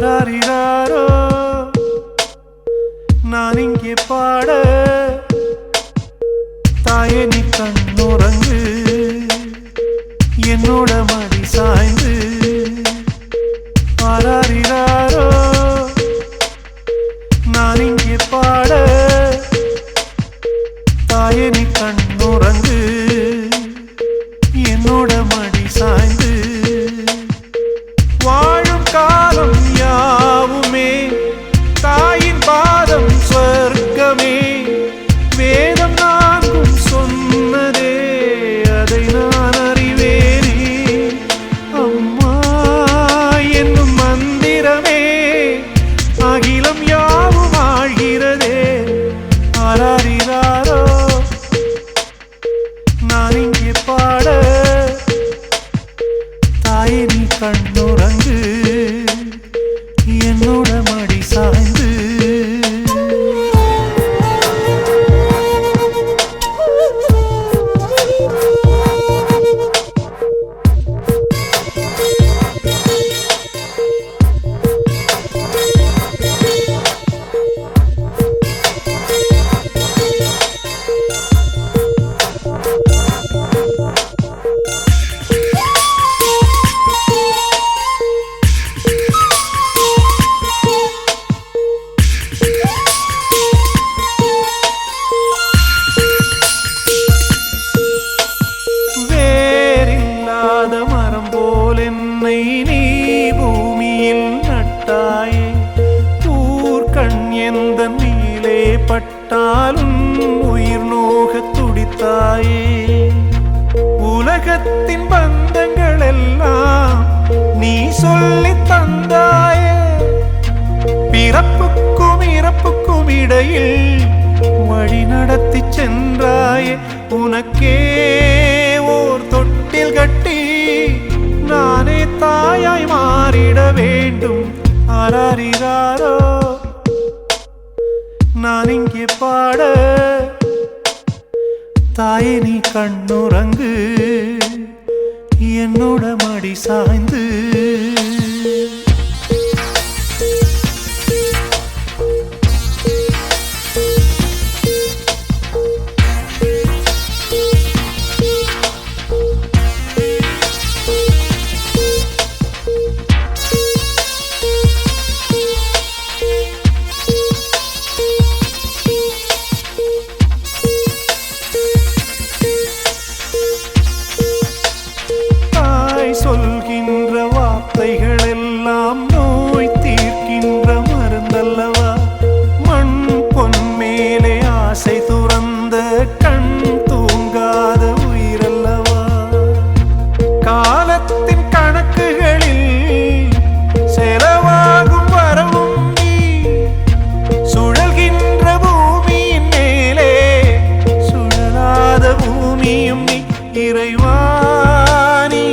ஆராரிராரோ நான் இங்கே பாட தாயே நீ கண்ணுறங்கு என்னோட மடி சாய்ந்து ஆராரிராரோ நான் இங்கே பாட தாயே நீ கண்ணுறங்கு என்னோட மடி சாய்ந்து வாழும் காலம் யாவுமே தாயின் பாதம் சொர்க்கமே வேதம் நான்கும் சொன்னதே அதை நான் அறிவேனே அம்மா என்னும் மந்திரமே அகிலம் யாவும் ஆழ்கிறதே ஆராரிராரோ நான் இங்கே பாட தாயே நீ கண்ணுறங்கு என்னோட மடி சாய்ந்து மரம் போல் என்னை நீ பூமியில் நட்டாயே ஊர்கண் எந்த நீலே பட்டாலும் உயிர் நோக துடித்தாயே உலகத்தின் பந்தங்கள் எல்லாம் நீ சொல்லி தந்தாயே பிறப்புக்கும் இறப்புக்கும் இடையில் வழி நடத்தி சென்றாயே உனக்கே ஓர் தொட்டில் கட்டி நானே தாயாய் மாறிட வேண்டும் ஆராரிராரோ நான் இங்கே பாட தாயே நீ கண்ணுறங்கு என்னோட மடி சாய்ந்து சொல்கின்ற வார்த்தைகள் எல்லாம் நோய் தீர்க்கின்ற மருந்தல்லவா மண் பொன் மேலே ஆசை துறந்த கண் தூங்காத உயிரல்லவா காலத்தின் கணக்குகளில் செலவாகும் வரவும் நீ சுழல்கின்ற பூமியின் மேலே சுழலாத பூமியும் நீ இறைவானி